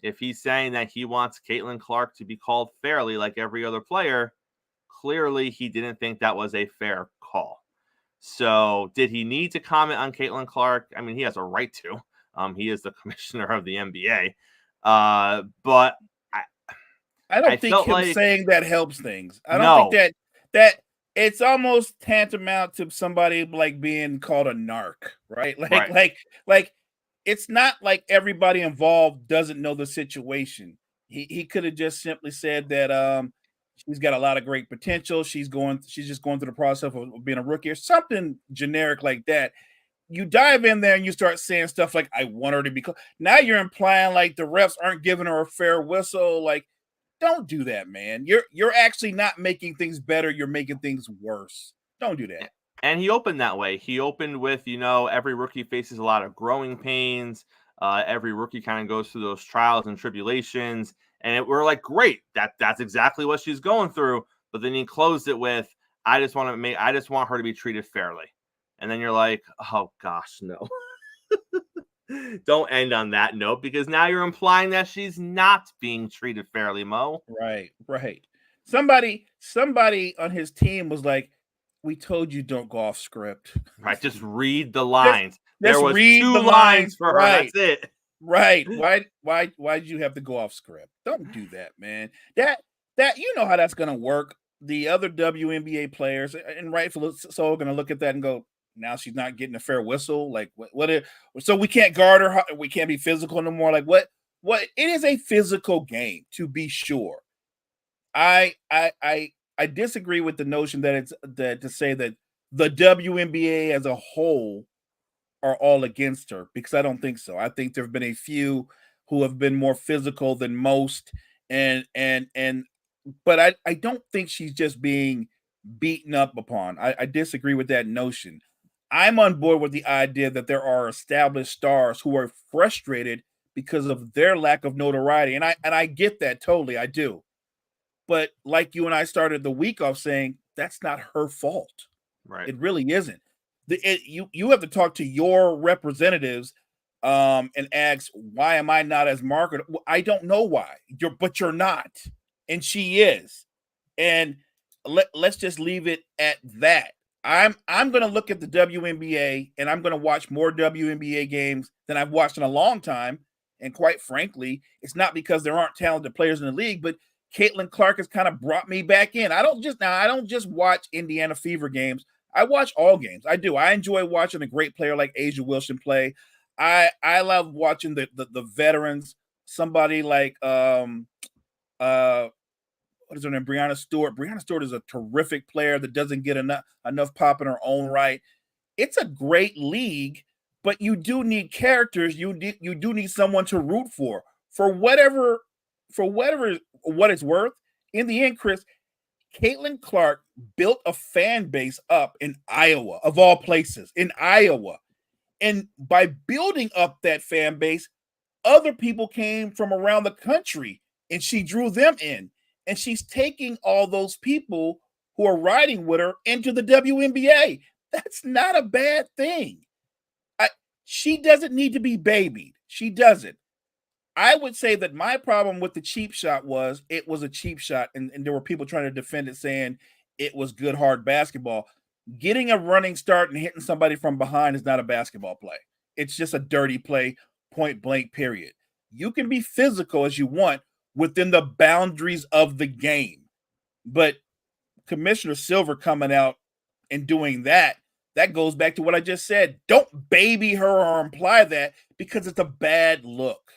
If he's saying that he wants Caitlin Clark to be called fairly like every other player, clearly he didn't think that was a fair call. So, did he need to comment on Caitlin Clark? I mean, he has a right to. He is the commissioner of the NBA. But I don't think him saying that helps things. I don't think that it's almost tantamount to somebody like being called a narc, right? Like it's not like everybody involved doesn't know the situation. He could have just simply said that she's got a lot of great potential. She's just going through the process of being a rookie or something generic like that. You dive in there and you start saying stuff like, I want her to be now you're implying like the refs aren't giving her a fair whistle. Like, don't do that, man. You're actually not making things better. You're making things worse. Don't do that. And he opened that way. He opened with, every rookie faces a lot of growing pains. Every rookie kind of goes through those trials and tribulations. And we're like, great, that's exactly what she's going through. But then he closed it with, I just want her to be treated fairly. And then you're like, oh gosh, no. Don't end on that note, because now you're implying that she's not being treated fairly, Mo. Right. Somebody on his team was like, we told you don't go off script. Right, just read the lines. There was two lines for her. Right. That's it. Right. Why did you have to go off script? Don't do that, man. That you know how that's gonna work. The other WNBA players, and rightfully so, are gonna look at that and go, now she's not getting a fair whistle. Like so we can't guard her. We can't be physical no more. Like what? It is a physical game, to be sure. I disagree with the notion that to say that the WNBA as a whole are all against her, because I don't think so. I think there have been a few who have been more physical than most, but I don't think she's just being beaten up upon. I disagree with that notion. I'm on board with the idea that there are established stars who are frustrated because of their lack of notoriety. And I get that totally. I do. But like you and I started the week off saying, that's not her fault. Right. It really isn't. You have to talk to your representatives and ask, why am I not as marketable? I don't know why. But you're not. And she is. And let's just leave it at that. I'm going to look at the WNBA and I'm going to watch more WNBA games than I've watched in a long time. And quite frankly, it's not because there aren't talented players in the league, but Caitlin Clark has kind of brought me back in. I don't just watch Indiana Fever games. I watch all games. I do. I enjoy watching a great player like A'ja Wilson play. I love watching the veterans. Somebody like what is her name? Breanna Stewart. Breanna Stewart is a terrific player that doesn't get enough pop in her own right. It's a great league, but you do need characters. You do need someone to root for what it's worth. In the end, Chris, Caitlin Clark built a fan base up in Iowa, of all places, in Iowa. And by building up that fan base, other people came from around the country and she drew them in. And she's taking all those people who are riding with her into the WNBA. That's not a bad thing. She doesn't need to be babied. She doesn't. I would say that my problem with the cheap shot was it was a cheap shot, and there were people trying to defend it saying it was good, hard basketball. Getting a running start and hitting somebody from behind is not a basketball play. It's just a dirty play, point blank, period. You can be physical as you want within the boundaries of the game. But Commissioner Silver coming out and doing that goes back to what I just said. Don't baby her or imply that, because it's a bad look.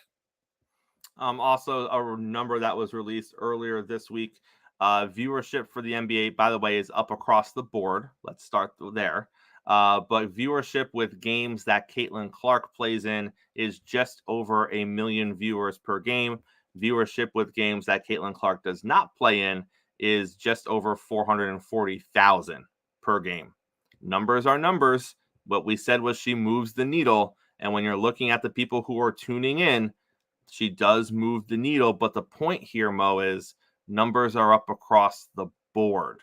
Also, a number that was released earlier this week, viewership for the NBA, by the way, is up across the board. Let's start there. But viewership with games that Caitlin Clark plays in is just over 1 million viewers per game. Viewership with games that Caitlin Clark does not play in is just over 440,000 per game. Numbers are numbers. What we said was she moves the needle. And when you're looking at the people who are tuning in, she does move the needle. But the point here, Mo, is numbers are up across the board.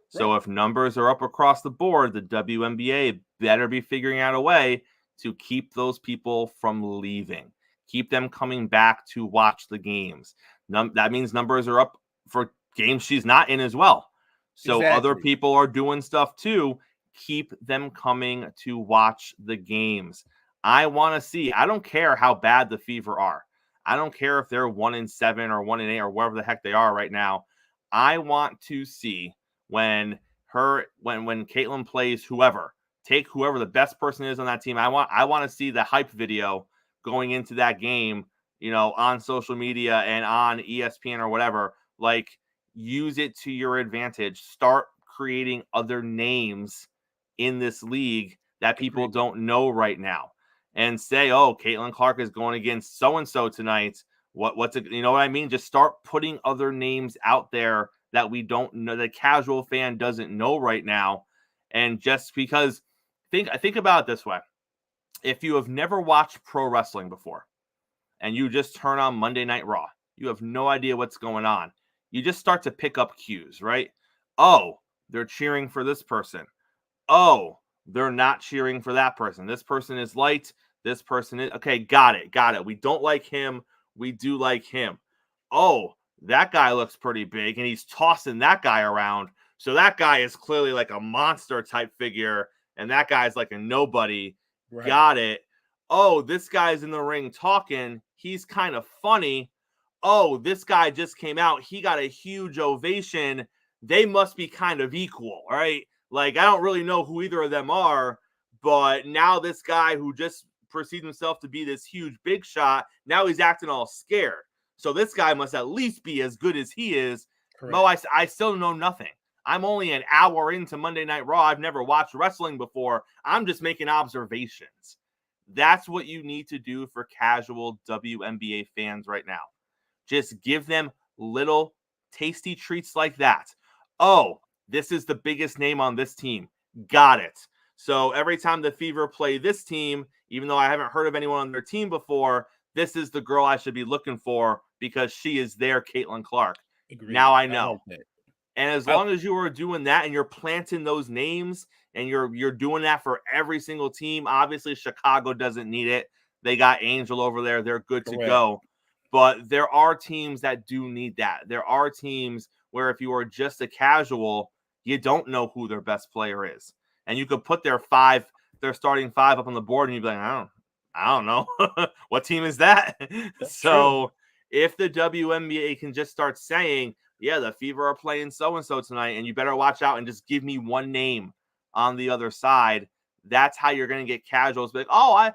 So if numbers are up across the board, the WNBA better be figuring out a way to keep those people from leaving, keep them coming back to watch the games. That means numbers are up for games she's not in as well. So other people are doing stuff too. Keep them coming to watch the games. I want to see. I don't care how bad the Fever are. I don't care if they're 1-7 or 1-8 or wherever the heck they are right now. I want to see when Caitlin plays whoever, take whoever the best person is on that team. I want to see the hype video going into that game, on social media and on ESPN or whatever. Like, use it to your advantage. Start creating other names in this league that people don't know right now, and say, oh, Caitlin Clark is going against so-and-so tonight. What's it? You know what I mean? Just start putting other names out there that we don't know, the casual fan doesn't know right now. And just because, think about it this way. If you have never watched pro wrestling before and you just turn on Monday Night Raw, you have no idea what's going on. You just start to pick up cues, right? Oh, they're cheering for this person. Oh, they're not cheering for that person. This person is light. This person is, okay, got it. We don't like him. We do like him. Oh, that guy looks pretty big, and he's tossing that guy around. So that guy is clearly like a monster type figure, and that guy's like a nobody. Right. Got it. Oh, this guy's in the ring talking. He's kind of funny. Oh, this guy just came out. He got a huge ovation. They must be kind of equal, right? Like, I don't really know who either of them are, but now this guy who just perceived himself to be this huge big shot, now he's acting all scared. So this guy must at least be as good as he is. Correct. Mo, I still know nothing. I'm only an hour into Monday Night Raw. I've never watched wrestling before. I'm just making observations. That's what you need to do for casual WNBA fans right now. Just give them little tasty treats like that. Oh, this is the biggest name on this team. Got it. So every time the Fever play this team, even though I haven't heard of anyone on their team before, this is the girl I should be looking for because she is their Caitlin Clark. Agreed. Now I know. And as long as you are doing that and you're planting those names and you're doing that for every single team, obviously Chicago doesn't need it. They got Angel over there. They're good to go. But there are teams that do need that. There are teams where if you are just a casual, you don't know who their best player is. And you could put their starting five up on the board and you'd be like, I don't know. What team is that? So if the WNBA can just start saying, yeah, the Fever are playing so-and-so tonight, and you better watch out and just give me one name on the other side, that's how you're going to get casuals. Like, I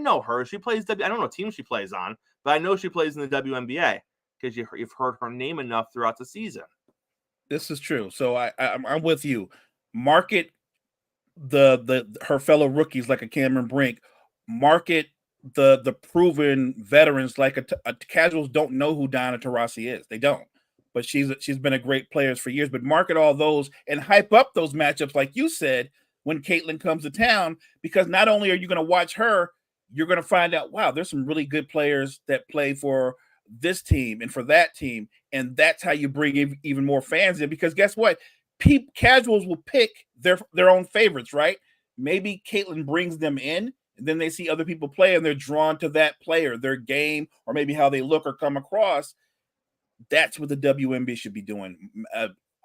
know her. She plays I don't know what team she plays on, but I know she plays in the WNBA because you've heard her name enough throughout the season. This is true. So I'm with you. Market her fellow rookies like a Cameron Brink. Market the proven veterans like a casuals don't know who Diana Taurasi is. They don't. But she's been a great player for years. But market all those and hype up those matchups, like you said, when Caitlin comes to town, because not only are you going to watch her, you're going to find out, wow, there's some really good players that play for this team and for that team. And that's how you bring even more fans in, because guess what? Casuals will pick their own favorites, right? Maybe Caitlin brings them in, and then they see other people play and they're drawn to that player, their game, or maybe how they look or come across. That's what the WNBA should be doing.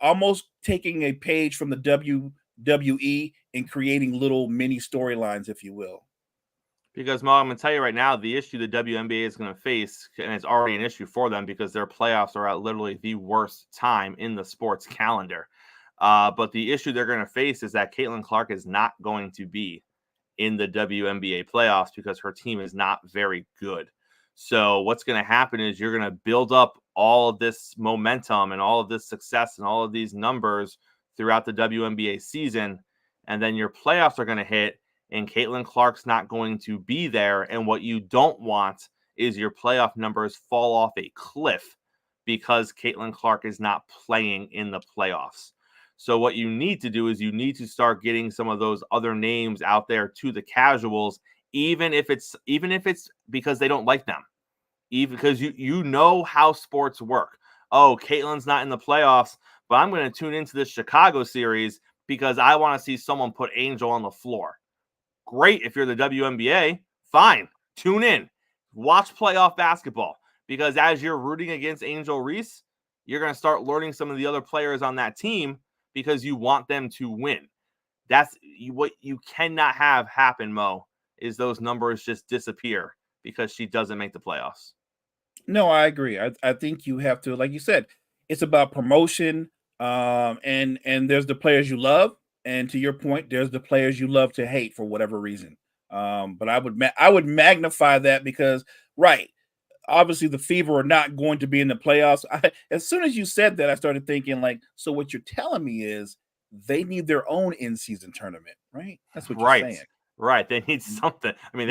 Almost taking a page from the WWE and creating little mini storylines, if you will. Because, Mo, I'm going to tell you right now, the issue the WNBA is going to face, and it's already an issue for them because their playoffs are at literally the worst time in the sports calendar. But the issue they're going to face is that Caitlin Clark is not going to be in the WNBA playoffs because her team is not very good. So what's going to happen is you're going to build up all of this momentum and all of this success and all of these numbers throughout the WNBA season, and then your playoffs are going to hit, and Caitlin Clark's not going to be there. And what you don't want is your playoff numbers fall off a cliff because Caitlin Clark is not playing in the playoffs. So what you need to do is you need to start getting some of those other names out there to the casuals, even if it's because they don't like them, even because you know how sports work. Oh, Caitlin's not in the playoffs, but I'm going to tune into this Chicago series because I want to see someone put Angel on the floor. Great. If you're the WNBA, fine. Tune in. Watch playoff basketball because as you're rooting against Angel Reese, you're going to start learning some of the other players on that team because you want them to win. That's what you cannot have happen, Mo, is those numbers just disappear because she doesn't make the playoffs. No, I agree. I think you have to, like you said, it's about promotion. And there's the players you love. And to your point, there's the players you love to hate for whatever reason. But I would magnify that because, right, obviously the Fever are not going to be in the playoffs. As soon as you said that, I started thinking like, so what you're telling me is they need their own in-season tournament, right? That's what you're saying. Right. They need something. I mean,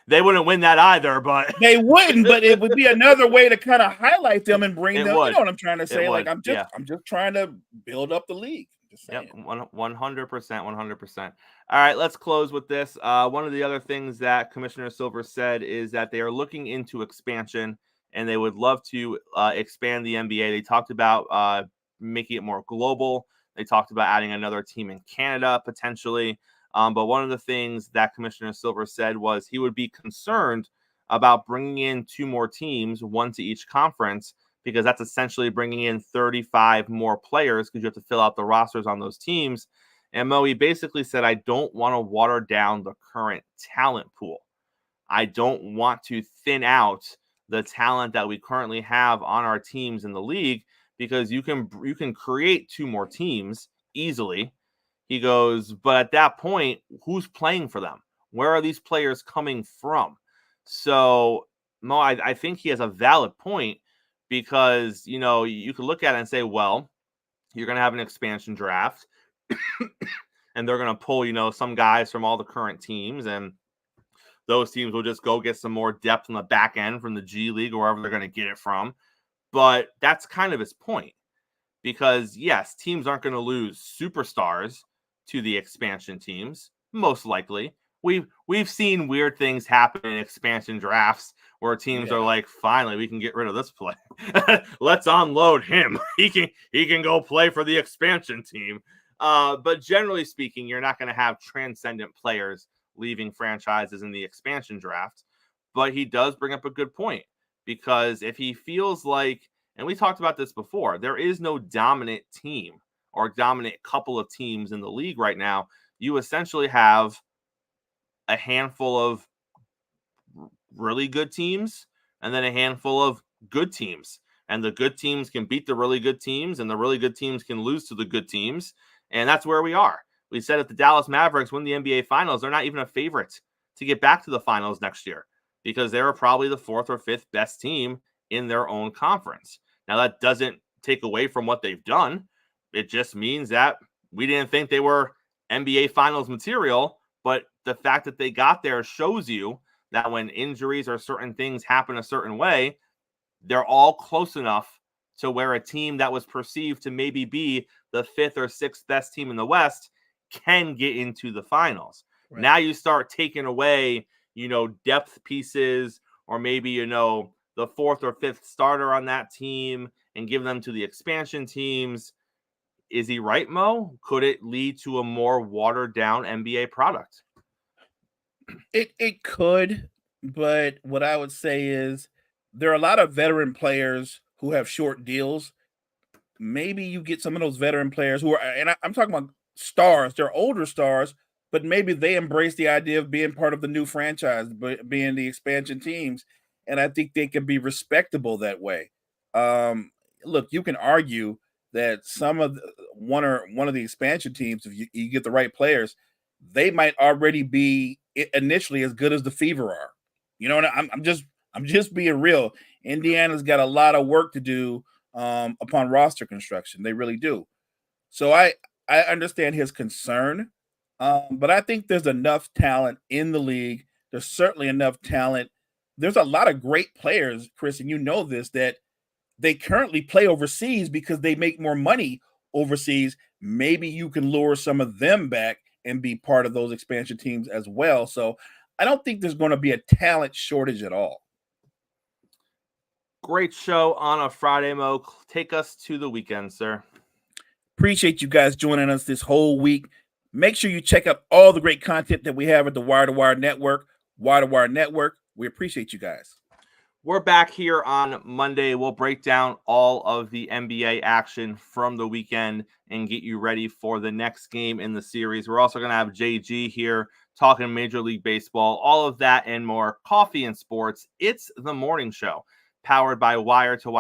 they wouldn't win that either, but they wouldn't, but it would be another way to kind of highlight them and bring them. You know what I'm trying to say? Like I'm just trying to build up the league. Yep, 100%, 100%. All right, let's close with this. One of the other things that Commissioner Silver said is that they are looking into expansion and they would love to expand the NBA. They talked about making it more global. They talked about adding another team in Canada potentially. But one of the things that Commissioner Silver said was he would be concerned about bringing in 2 more teams, 1 to each conference, because that's essentially bringing in 35 more players because you have to fill out the rosters on those teams. And Mo, he basically said, I don't want to water down the current talent pool. I don't want to thin out the talent that we currently have on our teams in the league because you can create 2 more teams easily. He goes, but at that point, who's playing for them? Where are these players coming from? So, Mo, I think he has a valid point because, you know, you could look at it and say, well, you're going to have an expansion draft and they're going to pull, you know, some guys from all the current teams and those teams will just go get some more depth on the back end from the G League or wherever they're going to get it from. But that's kind of his point because, yes, teams aren't going to lose superstars to the expansion teams, most likely. We've seen weird things happen in expansion drafts where teams are like, finally, we can get rid of this play. Let's unload him. He can go play for the expansion team. But generally speaking, you're not going to have transcendent players leaving franchises in the expansion draft. But he does bring up a good point because if he feels like, and we talked about this before, there is no dominant team or dominant couple of teams in the league right now. You essentially have a handful of really good teams and then a handful of good teams. And the good teams can beat the really good teams and the really good teams can lose to the good teams. And that's where we are. We said if the Dallas Mavericks win the NBA Finals, they're not even a favorite to get back to the finals next year because they were probably the 4th or 5th best team in their own conference. Now, that doesn't take away from what they've done. It just means that we didn't think they were NBA Finals material, but the fact that they got there shows you that when injuries or certain things happen a certain way, they're all close enough to where a team that was perceived to maybe be the 5th or 6th best team in the West can get into the finals. Right. Now you start taking away, you know, depth pieces or maybe, you know, the 4th or 5th starter on that team and give them to the expansion teams. Is he right, Mo? Could it lead to a more watered down NBA product? It could, but what I would say is there are a lot of veteran players who have short deals. Maybe you get some of those veteran players who are, and I'm talking about stars. They're older stars, but maybe they embrace the idea of being part of the new franchise, being the expansion teams, and I think they can be respectable that way. Um, Look, you can argue that some of one of the expansion teams, if you get the right players, they might already be initially as good as the Fever are. You know, I'm just being real. Indiana's got a lot of work to do upon roster construction. They really do. So I understand his concern, but I think there's enough talent in the league. There's certainly enough talent. There's a lot of great players, Chris, and you know this, that they currently play overseas because they make more money overseas. Maybe you can lure some of them back and be part of those expansion teams as well. So I don't think there's going to be a talent shortage at all. Great show on a Friday, Mo. Take us to the weekend, sir. Appreciate you guys joining us this whole week. Make sure you check out all the great content that we have at the Wire to Wire Network. Wire to Wire Network. We appreciate you guys. We're back here on Monday. We'll break down all of the NBA action from the weekend and get you ready for the next game in the series. We're also going to have JG here talking Major League Baseball, all of that and more. Coffee and sports. It's the morning show, powered by Wire to Wire.